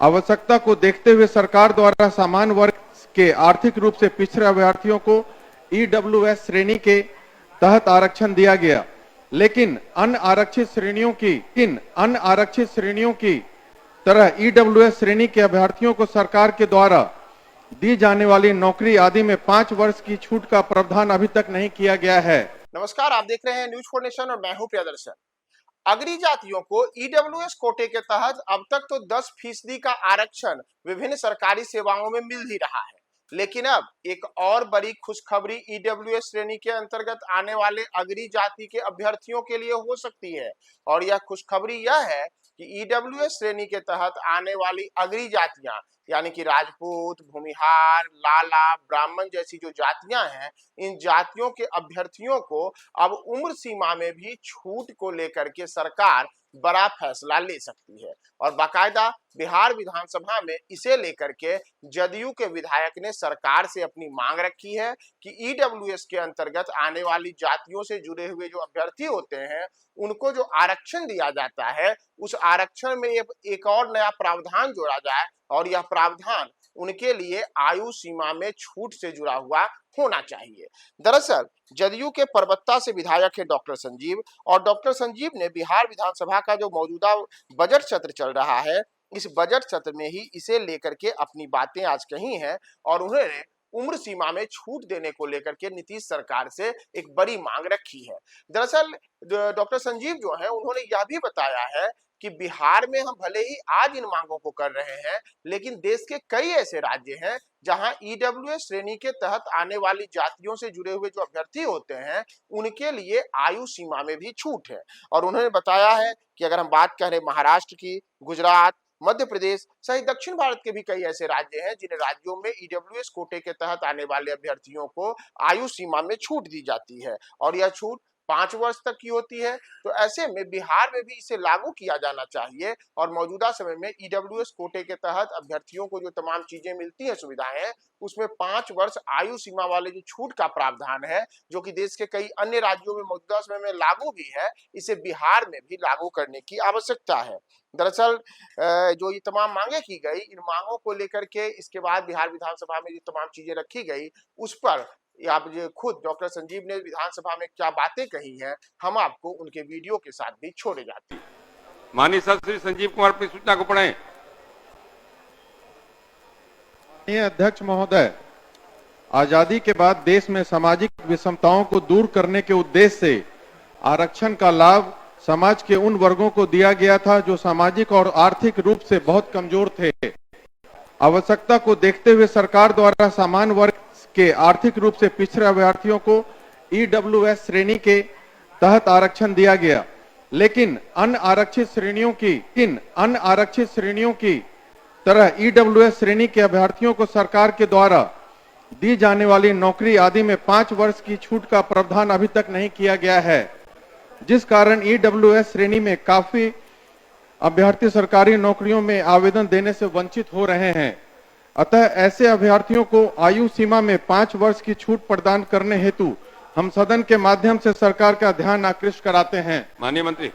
आवश्यकता को देखते हुए सरकार द्वारा सामान्य वर्ग के आर्थिक रूप से पिछड़े अभ्यर्थियों को ईडब्ल्यूएस श्रेणी के तहत आरक्षण दिया गया, लेकिन अन्य आरक्षित श्रेणियों की तरह ईडब्ल्यूएस श्रेणी के अभ्यर्थियों को सरकार के द्वारा दी जाने वाली नौकरी आदि में 5 वर्ष की छूट का प्रावधान अभी तक नहीं किया गया है। नमस्कार, आप देख रहे हैं न्यूज फॉर नेशन और मैं हूं प्रियदर्शन। अग्री जातियों को ईडब्ल्यूएस कोटे के तहत अब तक तो 10% का आरक्षण विभिन्न सरकारी सेवाओं में मिल ही रहा है, लेकिन अब एक और बड़ी खुशखबरी ईडब्ल्यूएस श्रेणी के अंतर्गत आने वाले अग्री जाति के अभ्यर्थियों के लिए हो सकती है। और यह खुशखबरी यह है कि ईडब्ल्यूएस श्रेणी के तहत आने वाली अग्री जातियां यानी कि राजपूत, भूमिहार, लाला, ब्राह्मण जैसी जो जातियां हैं, इन जातियों के अभ्यर्थियों को अब उम्र सीमा में भी छूट को लेकर के सरकार बड़ा फैसला ले सकती है। और बाकायदा बिहार विधानसभा में इसे लेकर के जदयू के विधायक ने सरकार से अपनी मांग रखी है कि ईडब्ल्यूएस के अंतर्गत आने वाली जातियों से जुड़े हुए जो अभ्यर्थी होते हैं, उनको जो आरक्षण दिया जाता है, उस आरक्षण में एक और नया प्रावधान जोड़ा जाए और यह प्रावधान उनके लिए आयु सीमा में छूट से जुड़ा हुआ होना चाहिए। दरअसल जदयू के परबत्ता से विधायक है डॉक्टर संजीव, और डॉक्टर संजीव ने बिहार विधानसभा का जो मौजूदा बजट सत्र चल रहा है, इस बजट सत्र में ही इसे लेकर के अपनी बातें आज कही हैं और उन्होंने उम्र सीमा में छूट देने को लेकर के नीतीश सरकार से एक बड़ी मांग रखी है। दरअसल डॉक्टर संजीव जो है, उन्होंने यह भी बताया है कि बिहार में हम भले ही आज इन मांगों को कर रहे हैं, लेकिन देश के कई ऐसे राज्य हैं जहां ईडब्ल्यूएस श्रेणी के तहत आने वाली जातियों से जुड़े हुए जो अभ्यर्थी होते हैं, उनके लिए आयु सीमा में भी छूट है। और उन्होंने बताया है कि अगर हम बात करें महाराष्ट्र की, गुजरात, मध्य प्रदेश सहित दक्षिण भारत के भी कई ऐसे राज्य हैं जिन राज्यों में ईडब्ल्यूएस कोटे के तहत आने वाले अभ्यर्थियों को आयु सीमा में छूट दी जाती है और यह छूट 5 वर्ष तक की होती है। तो ऐसे में बिहार में भी इसे लागू किया जाना चाहिए और मौजूदा समय में ईडब्ल्यूएस कोटे के तहत अभ्यर्थियों को जो तमाम चीजें मिलती हैं, सुविधाएं हैं, उसमें 5 वर्ष आयु सीमा वाले जो छूट का प्रावधान है, जो कि देश के कई अन्य राज्यों में मौजूदा समय में लागू भी है, इसे बिहार में भी लागू करने की आवश्यकता है। दरअसल जो ये तमाम मांगे की गई, इन मांगों को लेकर के इसके बाद बिहार विधानसभा में जो तमाम चीजें रखी गई, उस पर आप जो खुद डॉक्टर संजीव ने विधानसभा में क्या बातें कही हैं, हम आपको उनके वीडियो के साथ भी छोड़े जाते हैं। माननीय श्री संजीव कुमार अपनी सूचना को पढ़ें। अध्यक्ष महोदय, आजादी के बाद देश में सामाजिक विषमताओं को दूर करने के उद्देश्य से आरक्षण का लाभ समाज के उन वर्गों को दिया गया था जो सामाजिक और आर्थिक रूप से बहुत कमजोर थे। आवश्यकता को देखते हुए सरकार द्वारा सामान्य वर्ग के आर्थिक रूप से पिछड़े अभ्यर्थियों को ईडब्ल्यूएस श्रेणी के तहत आरक्षण दिया गया, लेकिन अन्य आरक्षित श्रेणियों की तरह ईडब्ल्यूएस श्रेणी के अभ्यर्थियों को सरकार के द्वारा दी जाने वाली नौकरी आदि में 5 वर्ष की छूट का प्रावधान अभी तक नहीं किया गया है, जिस कारण ईडब्ल्यूएस श्रेणी में काफी अभ्यर्थी सरकारी नौकरियों में आवेदन देने से वंचित हो रहे हैं। अतः ऐसे अभ्यर्थियों को आयु सीमा में 5 वर्ष की छूट प्रदान करने हेतु हम सदन के माध्यम से सरकार का ध्यान आकृष्ट कराते हैं। माननीय मंत्री।